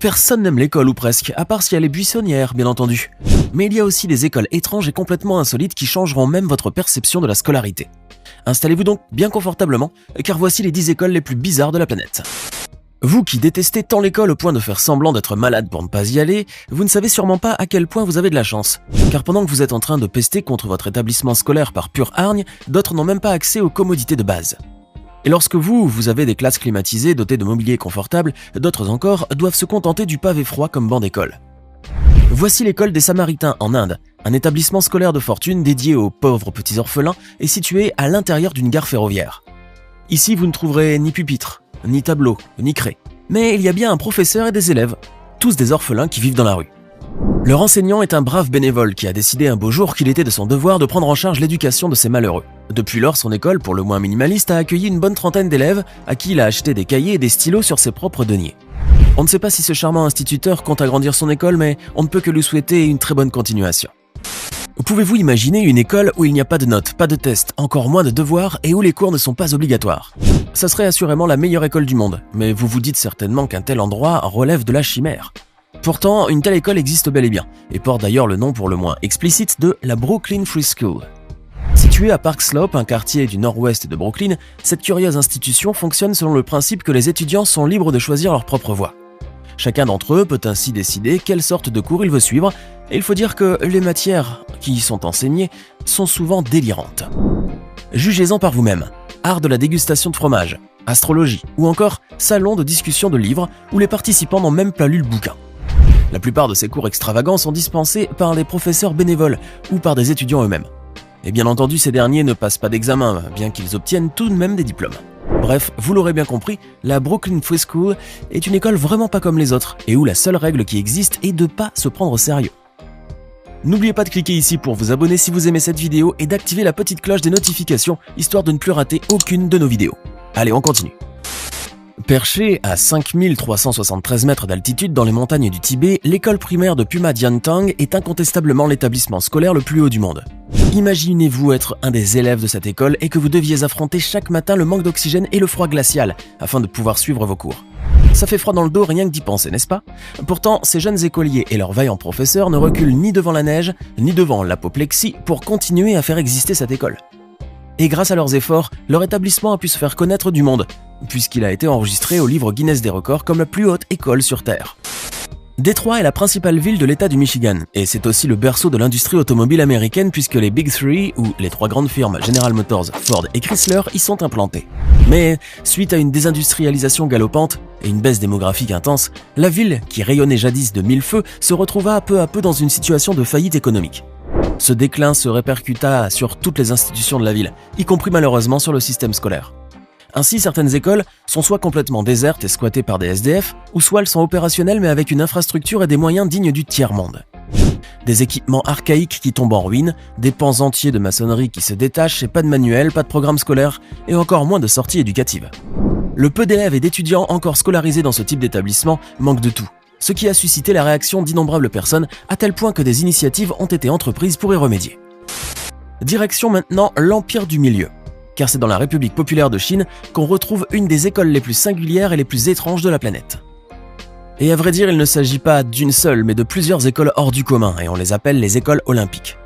Personne n'aime l'école ou presque, à part si elle est buissonnière, bien entendu. Mais il y a aussi des écoles étranges et complètement insolites qui changeront même votre perception de la scolarité. Installez-vous donc bien confortablement, car voici les 10 écoles les plus bizarres de la planète. Vous qui détestez tant l'école au point de faire semblant d'être malade pour ne pas y aller, vous ne savez sûrement pas à quel point vous avez de la chance. Car pendant que vous êtes en train de pester contre votre établissement scolaire par pure hargne, d'autres n'ont même pas accès aux commodités de base. Et lorsque vous avez des classes climatisées dotées de mobilier confortable, d'autres encore doivent se contenter du pavé froid comme banc d'école. Voici l'école des Samaritains en Inde, un établissement scolaire de fortune dédié aux pauvres petits orphelins et situé à l'intérieur d'une gare ferroviaire. Ici, vous ne trouverez ni pupitre, ni tableau, ni craie. Mais il y a bien un professeur et des élèves, tous des orphelins qui vivent dans la rue. Leur enseignant est un brave bénévole qui a décidé un beau jour qu'il était de son devoir de prendre en charge l'éducation de ces malheureux. Depuis lors, son école, pour le moins minimaliste, a accueilli une bonne trentaine d'élèves à qui il a acheté des cahiers et des stylos sur ses propres deniers. On ne sait pas si ce charmant instituteur compte agrandir son école, mais on ne peut que lui souhaiter une très bonne continuation. Pouvez-vous imaginer une école où il n'y a pas de notes, pas de tests, encore moins de devoirs et où les cours ne sont pas obligatoires? Ça serait assurément la meilleure école du monde, mais vous vous dites certainement qu'un tel endroit relève de la chimère. Pourtant, une telle école existe bel et bien, et porte d'ailleurs le nom pour le moins explicite de la Brooklyn Free School. Située à Park Slope, un quartier du nord-ouest de Brooklyn, cette curieuse institution fonctionne selon le principe que les étudiants sont libres de choisir leur propre voie. Chacun d'entre eux peut ainsi décider quelle sorte de cours il veut suivre, et il faut dire que les matières qui y sont enseignées sont souvent délirantes. Jugez-en par vous-même. Art de la dégustation de fromage, astrologie, ou encore salon de discussion de livres où les participants n'ont même pas lu le bouquin. La plupart de ces cours extravagants sont dispensés par des professeurs bénévoles ou par des étudiants eux-mêmes. Et bien entendu, ces derniers ne passent pas d'examen, bien qu'ils obtiennent tout de même des diplômes. Bref, vous l'aurez bien compris, la Brooklyn Free School est une école vraiment pas comme les autres, et où la seule règle qui existe est de pas se prendre au sérieux. N'oubliez pas de cliquer ici pour vous abonner si vous aimez cette vidéo et d'activer la petite cloche des notifications, histoire de ne plus rater aucune de nos vidéos. Allez, on continue. Perchée à 5373 mètres d'altitude dans les montagnes du Tibet, l'école primaire de Puma Diantang est incontestablement l'établissement scolaire le plus haut du monde. Imaginez-vous être un des élèves de cette école et que vous deviez affronter chaque matin le manque d'oxygène et le froid glacial afin de pouvoir suivre vos cours. Ça fait froid dans le dos rien que d'y penser, n'est-ce pas? Pourtant, ces jeunes écoliers et leurs vaillants professeurs ne reculent ni devant la neige, ni devant l'apoplexie pour continuer à faire exister cette école. Et grâce à leurs efforts, leur établissement a pu se faire connaître du monde, puisqu'il a été enregistré au livre Guinness des records comme la plus haute école sur Terre. Détroit est la principale ville de l'État du Michigan, et c'est aussi le berceau de l'industrie automobile américaine puisque les Big Three, ou les trois grandes firmes General Motors, Ford et Chrysler, y sont implantées. Mais, suite à une désindustrialisation galopante et une baisse démographique intense, la ville, qui rayonnait jadis de mille feux, se retrouva peu à peu dans une situation de faillite économique. Ce déclin se répercuta sur toutes les institutions de la ville, y compris malheureusement sur le système scolaire. Ainsi, certaines écoles sont soit complètement désertes et squattées par des SDF, ou soit elles sont opérationnelles mais avec une infrastructure et des moyens dignes du tiers-monde. Des équipements archaïques qui tombent en ruine, des pans entiers de maçonnerie qui se détachent et pas de manuel, pas de programme scolaire et encore moins de sorties éducatives. Le peu d'élèves et d'étudiants encore scolarisés dans ce type d'établissement manque de tout, ce qui a suscité la réaction d'innombrables personnes à tel point que des initiatives ont été entreprises pour y remédier. Direction maintenant l'Empire du Milieu. Car c'est dans la République populaire de Chine qu'on retrouve une des écoles les plus singulières et les plus étranges de la planète. Et à vrai dire, il ne s'agit pas d'une seule, mais de plusieurs écoles hors du commun, et on les appelle les écoles olympiques.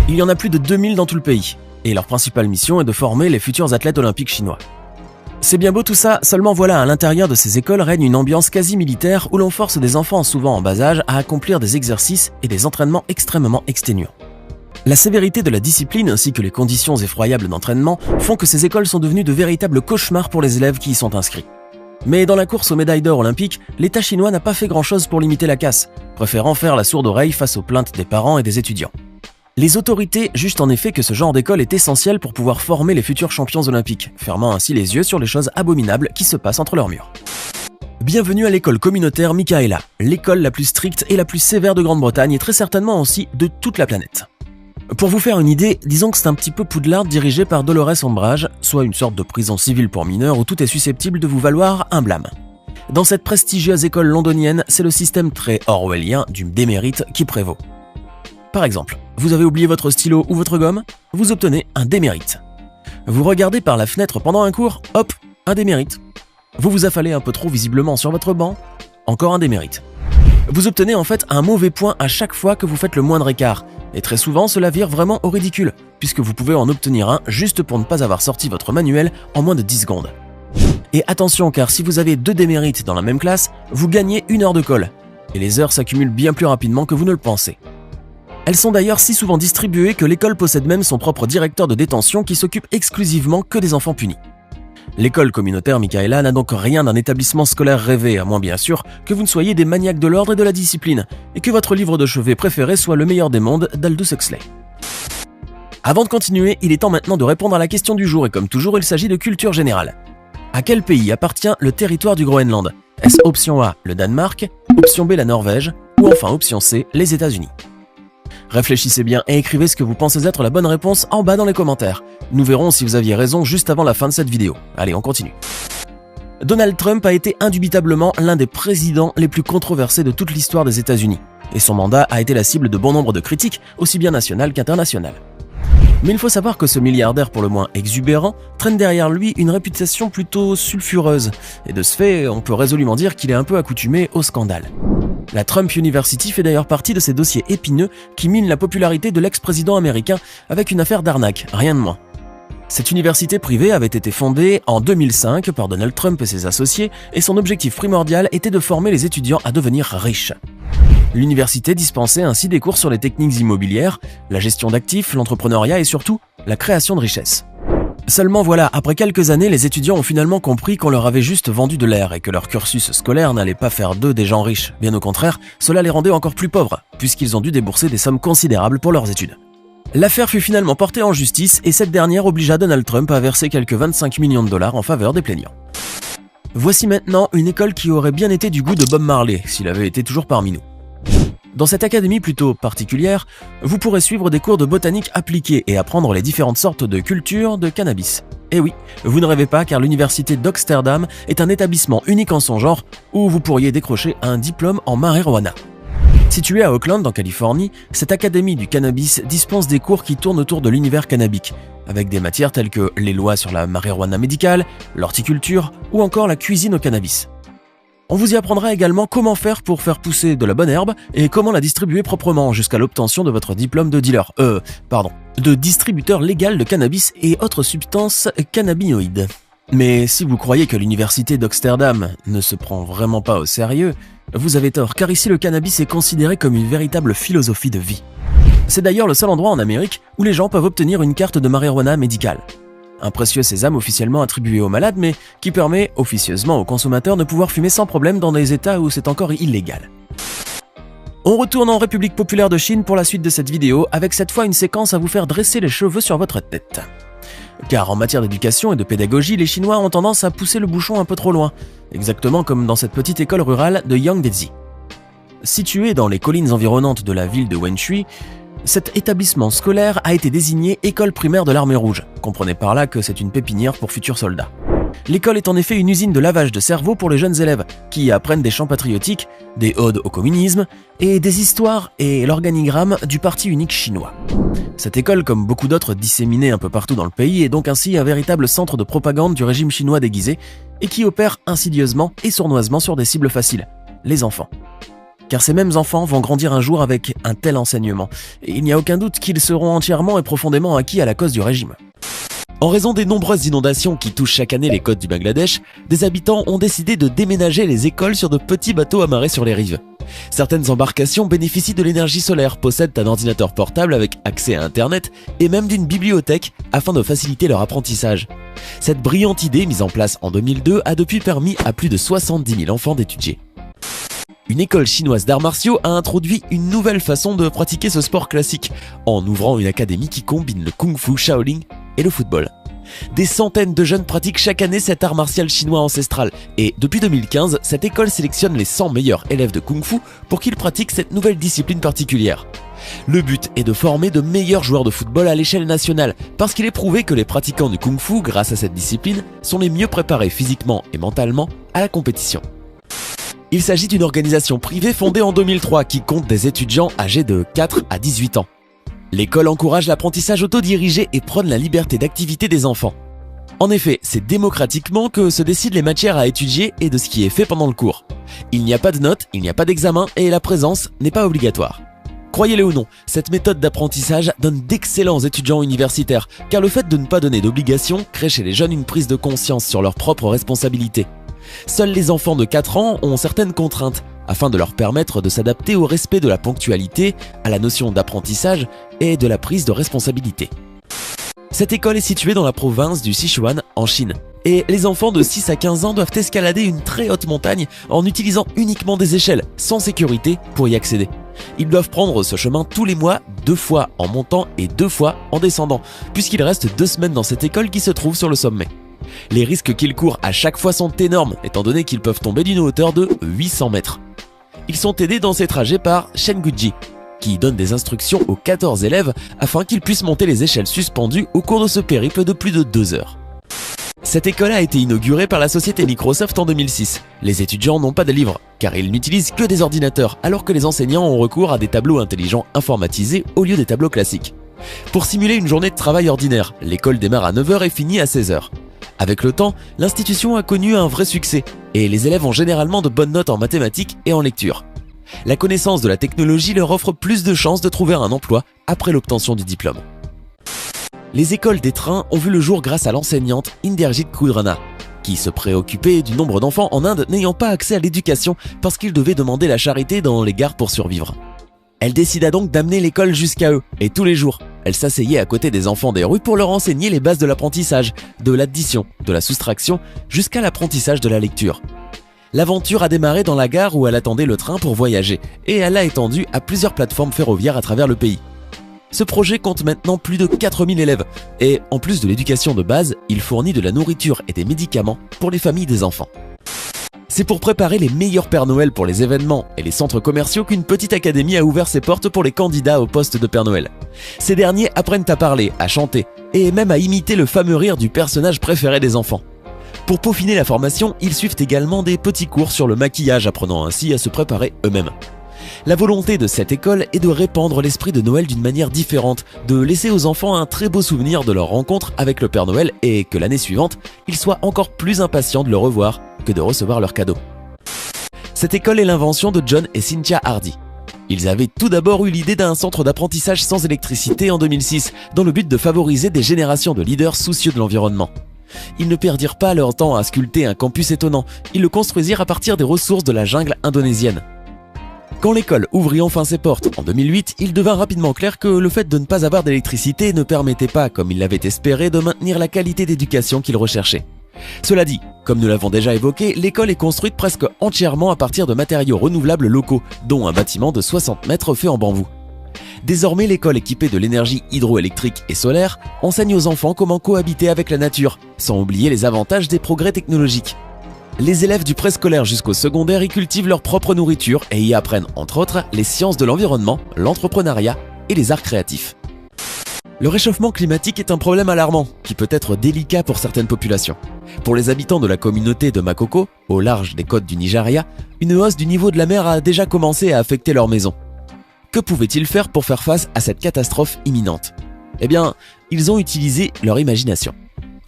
Il y en a plus de 2000 dans tout le pays, et leur principale mission est de former les futurs athlètes olympiques chinois. C'est bien beau tout ça, seulement voilà, à l'intérieur de ces écoles règne une ambiance quasi militaire où l'on force des enfants souvent en bas âge à accomplir des exercices et des entraînements extrêmement exténuants. La sévérité de la discipline ainsi que les conditions effroyables d'entraînement font que ces écoles sont devenues de véritables cauchemars pour les élèves qui y sont inscrits. Mais dans la course aux médailles d'or olympiques, l'État chinois n'a pas fait grand-chose pour limiter la casse, préférant faire la sourde oreille face aux plaintes des parents et des étudiants. Les autorités jugent en effet que ce genre d'école est essentiel pour pouvoir former les futurs champions olympiques, fermant ainsi les yeux sur les choses abominables qui se passent entre leurs murs. Bienvenue à l'école communautaire Michaela, l'école la plus stricte et la plus sévère de Grande-Bretagne et très certainement aussi de toute la planète. Pour vous faire une idée, disons que c'est un petit peu Poudlard dirigé par Dolores Umbridge, soit une sorte de prison civile pour mineurs où tout est susceptible de vous valoir un blâme. Dans cette prestigieuse école londonienne, c'est le système très orwellien du démérite qui prévaut. Par exemple, vous avez oublié votre stylo ou votre gomme, vous obtenez un démérite. Vous regardez par la fenêtre pendant un cours, hop, un démérite. Vous vous affalez un peu trop visiblement sur votre banc, encore un démérite. Vous obtenez en fait un mauvais point à chaque fois que vous faites le moindre écart, et très souvent cela vire vraiment au ridicule, puisque vous pouvez en obtenir un juste pour ne pas avoir sorti votre manuel en moins de 10 secondes. Et attention, car si vous avez 2 démérites dans la même classe, vous gagnez 1 heure de colle, et les heures s'accumulent bien plus rapidement que vous ne le pensez. Elles sont d'ailleurs si souvent distribuées que l'école possède même son propre directeur de détention qui s'occupe exclusivement que des enfants punis. L'école communautaire Michaela n'a donc rien d'un établissement scolaire rêvé, à moins bien sûr que vous ne soyez des maniaques de l'ordre et de la discipline, et que votre livre de chevet préféré soit Le meilleur des mondes d'Aldous Huxley. Avant de continuer, il est temps maintenant de répondre à la question du jour, et comme toujours, il s'agit de culture générale. À quel pays appartient le territoire du Groenland? Est-ce option A, le Danemark, option B, la Norvège, ou enfin option C, les États-Unis? Réfléchissez bien et écrivez ce que vous pensez être la bonne réponse en bas dans les commentaires. Nous verrons si vous aviez raison juste avant la fin de cette vidéo. Allez, on continue. Donald Trump a été indubitablement l'un des présidents les plus controversés de toute l'histoire des États-Unis, et son mandat a été la cible de bon nombre de critiques, aussi bien nationales qu'internationales. Mais il faut savoir que ce milliardaire pour le moins exubérant traîne derrière lui une réputation plutôt sulfureuse, et de ce fait, on peut résolument dire qu'il est un peu accoutumé au scandale. La Trump University fait d'ailleurs partie de ces dossiers épineux qui minent la popularité de l'ex-président américain avec une affaire d'arnaque, rien de moins. Cette université privée avait été fondée en 2005 par Donald Trump et ses associés, et son objectif primordial était de former les étudiants à devenir riches. L'université dispensait ainsi des cours sur les techniques immobilières, la gestion d'actifs, l'entrepreneuriat et surtout la création de richesses. Seulement voilà, après quelques années, les étudiants ont finalement compris qu'on leur avait juste vendu de l'air et que leur cursus scolaire n'allait pas faire d'eux des gens riches. Bien au contraire, cela les rendait encore plus pauvres, puisqu'ils ont dû débourser des sommes considérables pour leurs études. L'affaire fut finalement portée en justice et cette dernière obligea Donald Trump à verser quelques 25 millions de dollars en faveur des plaignants. Voici maintenant une école qui aurait bien été du goût de Bob Marley, s'il avait été toujours parmi nous. Dans cette académie plutôt particulière, vous pourrez suivre des cours de botanique appliquée et apprendre les différentes sortes de cultures de cannabis. Et oui, vous ne rêvez pas car l'université d'Amsterdam est un établissement unique en son genre où vous pourriez décrocher un diplôme en marijuana. Située à Oakland, en Californie, cette académie du cannabis dispense des cours qui tournent autour de l'univers cannabique, avec des matières telles que les lois sur la marijuana médicale, l'horticulture ou encore la cuisine au cannabis. On vous y apprendra également comment faire pour faire pousser de la bonne herbe et comment la distribuer proprement jusqu'à l'obtention de votre diplôme de de distributeur légal de cannabis et autres substances cannabinoïdes. Mais si vous croyez que l'université d'Amsterdam ne se prend vraiment pas au sérieux, vous avez tort, car ici le cannabis est considéré comme une véritable philosophie de vie. C'est d'ailleurs le seul endroit en Amérique où les gens peuvent obtenir une carte de marijuana médicale. Un précieux sésame officiellement attribué aux malades, mais qui permet officieusement aux consommateurs de pouvoir fumer sans problème dans des états où c'est encore illégal. On retourne en République populaire de Chine pour la suite de cette vidéo, avec cette fois une séquence à vous faire dresser les cheveux sur votre tête. Car en matière d'éducation et de pédagogie, les Chinois ont tendance à pousser le bouchon un peu trop loin, exactement comme dans cette petite école rurale de Yangtze. Située dans les collines environnantes de la ville de Wenshui, cet établissement scolaire a été désigné école primaire de l'armée rouge. Comprenez par là que c'est une pépinière pour futurs soldats. L'école est en effet une usine de lavage de cerveau pour les jeunes élèves qui apprennent des chants patriotiques, des odes au communisme et des histoires et l'organigramme du parti unique chinois. Cette école, comme beaucoup d'autres disséminées un peu partout dans le pays, est donc ainsi un véritable centre de propagande du régime chinois déguisé et qui opère insidieusement et sournoisement sur des cibles faciles, les enfants. Car ces mêmes enfants vont grandir un jour avec un tel enseignement, et il n'y a aucun doute qu'ils seront entièrement et profondément acquis à la cause du régime. En raison des nombreuses inondations qui touchent chaque année les côtes du Bangladesh, des habitants ont décidé de déménager les écoles sur de petits bateaux amarrés sur les rives. Certaines embarcations bénéficient de l'énergie solaire, possèdent un ordinateur portable avec accès à Internet et même d'une bibliothèque afin de faciliter leur apprentissage. Cette brillante idée, mise en place en 2002, a depuis permis à plus de 70 000 enfants d'étudier. Une école chinoise d'arts martiaux a introduit une nouvelle façon de pratiquer ce sport classique, en ouvrant une académie qui combine le kung-fu Shaolin et le football. Des centaines de jeunes pratiquent chaque année cet art martial chinois ancestral, et depuis 2015, cette école sélectionne les 100 meilleurs élèves de kung-fu pour qu'ils pratiquent cette nouvelle discipline particulière. Le but est de former de meilleurs joueurs de football à l'échelle nationale, parce qu'il est prouvé que les pratiquants du kung-fu, grâce à cette discipline, sont les mieux préparés physiquement et mentalement à la compétition. Il s'agit d'une organisation privée fondée en 2003 qui compte des étudiants âgés de 4 à 18 ans. L'école encourage l'apprentissage autodirigé et prône la liberté d'activité des enfants. En effet, c'est démocratiquement que se décident les matières à étudier et de ce qui est fait pendant le cours. Il n'y a pas de notes, il n'y a pas d'examen et la présence n'est pas obligatoire. Croyez-le ou non, cette méthode d'apprentissage donne d'excellents étudiants universitaires, car le fait de ne pas donner d'obligation crée chez les jeunes une prise de conscience sur leurs propres responsabilités. Seuls les enfants de 4 ans ont certaines contraintes, afin de leur permettre de s'adapter au respect de la ponctualité, à la notion d'apprentissage et de la prise de responsabilité. Cette école est située dans la province du Sichuan, en Chine. Et les enfants de 6 à 15 ans doivent escalader une très haute montagne en utilisant uniquement des échelles, sans sécurité, pour y accéder. Ils doivent prendre ce chemin tous les mois, 2 fois en montant et 2 fois en descendant, puisqu'il reste 2 semaines dans cette école qui se trouve sur le sommet. Les risques qu'ils courent à chaque fois sont énormes, étant donné qu'ils peuvent tomber d'une hauteur de 800 mètres. Ils sont aidés dans ces trajets par Shen Guji, qui donne des instructions aux 14 élèves afin qu'ils puissent monter les échelles suspendues au cours de ce périple de plus de 2 heures. Cette école a été inaugurée par la société Microsoft en 2006. Les étudiants n'ont pas de livres, car ils n'utilisent que des ordinateurs, alors que les enseignants ont recours à des tableaux intelligents informatisés au lieu des tableaux classiques. Pour simuler une journée de travail ordinaire, l'école démarre à 9 h et finit à 16 h. Avec le temps, l'institution a connu un vrai succès, et les élèves ont généralement de bonnes notes en mathématiques et en lecture. La connaissance de la technologie leur offre plus de chances de trouver un emploi après l'obtention du diplôme. Les écoles des trains ont vu le jour grâce à l'enseignante Inderjit Khudrana, qui se préoccupait du nombre d'enfants en Inde n'ayant pas accès à l'éducation parce qu'ils devaient demander la charité dans les gares pour survivre. Elle décida donc d'amener l'école jusqu'à eux, et tous les jours, elle s'asseyait à côté des enfants des rues pour leur enseigner les bases de l'apprentissage, de l'addition, de la soustraction, jusqu'à l'apprentissage de la lecture. L'aventure a démarré dans la gare où elle attendait le train pour voyager, et elle a étendu à plusieurs plateformes ferroviaires à travers le pays. Ce projet compte maintenant plus de 4000 élèves, et en plus de l'éducation de base, il fournit de la nourriture et des médicaments pour les familles des enfants. C'est pour préparer les meilleurs Pères Noël pour les événements et les centres commerciaux qu'une petite académie a ouvert ses portes pour les candidats au poste de Père Noël. Ces derniers apprennent à parler, à chanter, et même à imiter le fameux rire du personnage préféré des enfants. Pour peaufiner la formation, ils suivent également des petits cours sur le maquillage, apprenant ainsi à se préparer eux-mêmes. La volonté de cette école est de répandre l'esprit de Noël d'une manière différente, de laisser aux enfants un très beau souvenir de leur rencontre avec le Père Noël et que l'année suivante, ils soient encore plus impatients de le revoir que de recevoir leurs cadeaux. Cette école est l'invention de John et Cynthia Hardy. Ils avaient tout d'abord eu l'idée d'un centre d'apprentissage sans électricité en 2006, dans le but de favoriser des générations de leaders soucieux de l'environnement. Ils ne perdirent pas leur temps à sculpter un campus étonnant, ils le construisirent à partir des ressources de la jungle indonésienne. Quand l'école ouvrit enfin ses portes en 2008, il devint rapidement clair que le fait de ne pas avoir d'électricité ne permettait pas, comme ils l'avaient espéré, de maintenir la qualité d'éducation qu'ils recherchaient. Cela dit, comme nous l'avons déjà évoqué, l'école est construite presque entièrement à partir de matériaux renouvelables locaux, dont un bâtiment de 60 mètres fait en bambou. Désormais, l'école équipée de l'énergie hydroélectrique et solaire enseigne aux enfants comment cohabiter avec la nature, sans oublier les avantages des progrès technologiques. Les élèves du préscolaire jusqu'au secondaire y cultivent leur propre nourriture et y apprennent, entre autres, les sciences de l'environnement, l'entrepreneuriat et les arts créatifs. Le réchauffement climatique est un problème alarmant, qui peut être délicat pour certaines populations. Pour les habitants de la communauté de Makoko, au large des côtes du Nigeria, une hausse du niveau de la mer a déjà commencé à affecter leurs maisons. Que pouvaient-ils faire pour faire face à cette catastrophe imminente ? Eh bien, ils ont utilisé leur imagination.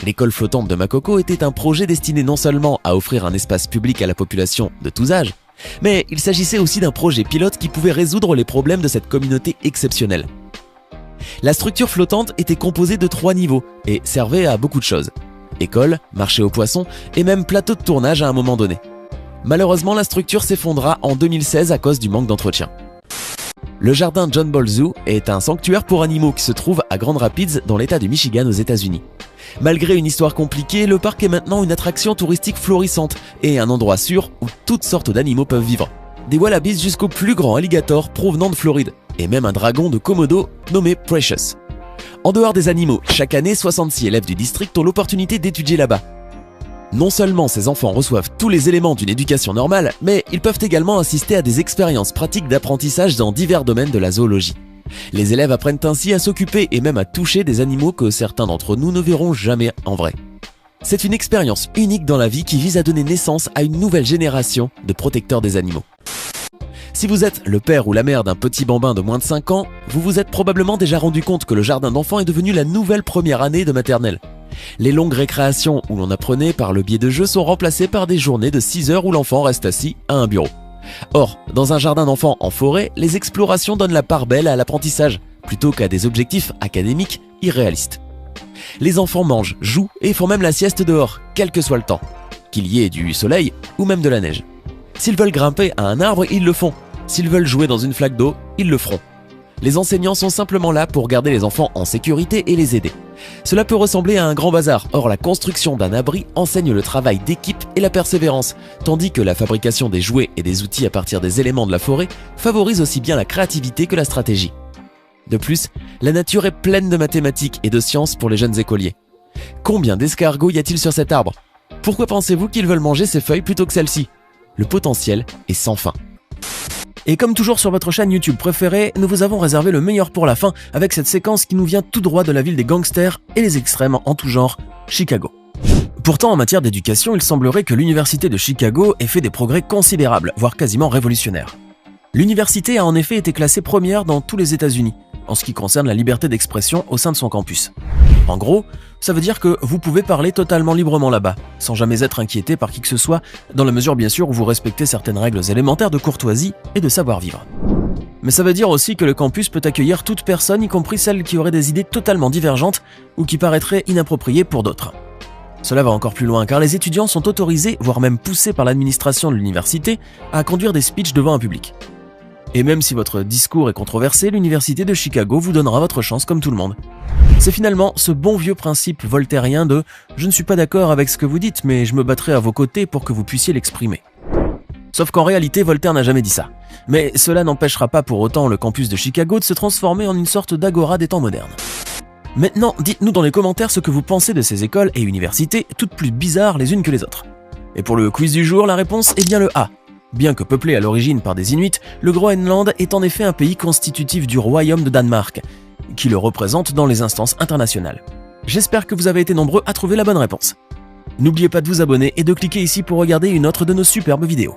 L'école flottante de Makoko était un projet destiné non seulement à offrir un espace public à la population de tous âges, mais il s'agissait aussi d'un projet pilote qui pouvait résoudre les problèmes de cette communauté exceptionnelle. La structure flottante était composée de 3 niveaux et servait à beaucoup de choses. École, marché aux poissons et même plateau de tournage à un moment donné. Malheureusement, la structure s'effondra en 2016 à cause du manque d'entretien. Le jardin John Ball Zoo est un sanctuaire pour animaux qui se trouve à Grand Rapids dans l'état du Michigan aux États-Unis. Malgré une histoire compliquée, le parc est maintenant une attraction touristique florissante et un endroit sûr où toutes sortes d'animaux peuvent vivre. Des wallabies jusqu'au plus grand alligator provenant de Floride et même un dragon de Komodo nommé Precious. En dehors des animaux, chaque année, 66 élèves du district ont l'opportunité d'étudier là-bas. Non seulement ces enfants reçoivent tous les éléments d'une éducation normale, mais ils peuvent également assister à des expériences pratiques d'apprentissage dans divers domaines de la zoologie. Les élèves apprennent ainsi à s'occuper et même à toucher des animaux que certains d'entre nous ne verront jamais en vrai. C'est une expérience unique dans la vie qui vise à donner naissance à une nouvelle génération de protecteurs des animaux. Si vous êtes le père ou la mère d'un petit bambin de moins de 5 ans, vous vous êtes probablement déjà rendu compte que le jardin d'enfants est devenu la nouvelle première année de maternelle. Les longues récréations où l'on apprenait par le biais de jeux sont remplacées par des journées de 6 heures où l'enfant reste assis à un bureau. Or, dans un jardin d'enfants en forêt, les explorations donnent la part belle à l'apprentissage, plutôt qu'à des objectifs académiques irréalistes. Les enfants mangent, jouent et font même la sieste dehors, quel que soit le temps, qu'il y ait du soleil ou même de la neige. S'ils veulent grimper à un arbre, ils le font. S'ils veulent jouer dans une flaque d'eau, ils le feront. Les enseignants sont simplement là pour garder les enfants en sécurité et les aider. Cela peut ressembler à un grand bazar, or la construction d'un abri enseigne le travail d'équipe et la persévérance, tandis que la fabrication des jouets et des outils à partir des éléments de la forêt favorise aussi bien la créativité que la stratégie. De plus, la nature est pleine de mathématiques et de sciences pour les jeunes écoliers. Combien d'escargots y a-t-il sur cet arbre? Pourquoi pensez-vous qu'ils veulent manger ces feuilles plutôt que celles-ci? Le potentiel est sans fin. Et comme toujours sur votre chaîne YouTube préférée, nous vous avons réservé le meilleur pour la fin avec cette séquence qui nous vient tout droit de la ville des gangsters et les extrêmes en tout genre, Chicago. Pourtant, en matière d'éducation, il semblerait que l'université de Chicago ait fait des progrès considérables, voire quasiment révolutionnaires. L'université a en effet été classée première dans tous les États-Unis, en ce qui concerne la liberté d'expression au sein de son campus. En gros, ça veut dire que vous pouvez parler totalement librement là-bas, sans jamais être inquiété par qui que ce soit, dans la mesure bien sûr où vous respectez certaines règles élémentaires de courtoisie et de savoir-vivre. Mais ça veut dire aussi que le campus peut accueillir toute personne, y compris celle qui aurait des idées totalement divergentes ou qui paraîtraient inappropriées pour d'autres. Cela va encore plus loin car les étudiants sont autorisés, voire même poussés par l'administration de l'université, à conduire des speeches devant un public. Et même si votre discours est controversé, l'université de Chicago vous donnera votre chance comme tout le monde. C'est finalement ce bon vieux principe voltairien de « je ne suis pas d'accord avec ce que vous dites, mais je me battrai à vos côtés pour que vous puissiez l'exprimer ». Sauf qu'en réalité, Voltaire n'a jamais dit ça. Mais cela n'empêchera pas pour autant le campus de Chicago de se transformer en une sorte d'agora des temps modernes. Maintenant, dites-nous dans les commentaires ce que vous pensez de ces écoles et universités, toutes plus bizarres les unes que les autres. Et pour le quiz du jour, la réponse est bien le A. Bien que peuplé à l'origine par des Inuits, le Groenland est en effet un pays constitutif du royaume de Danemark, qui le représente dans les instances internationales. J'espère que vous avez été nombreux à trouver la bonne réponse. N'oubliez pas de vous abonner et de cliquer ici pour regarder une autre de nos superbes vidéos.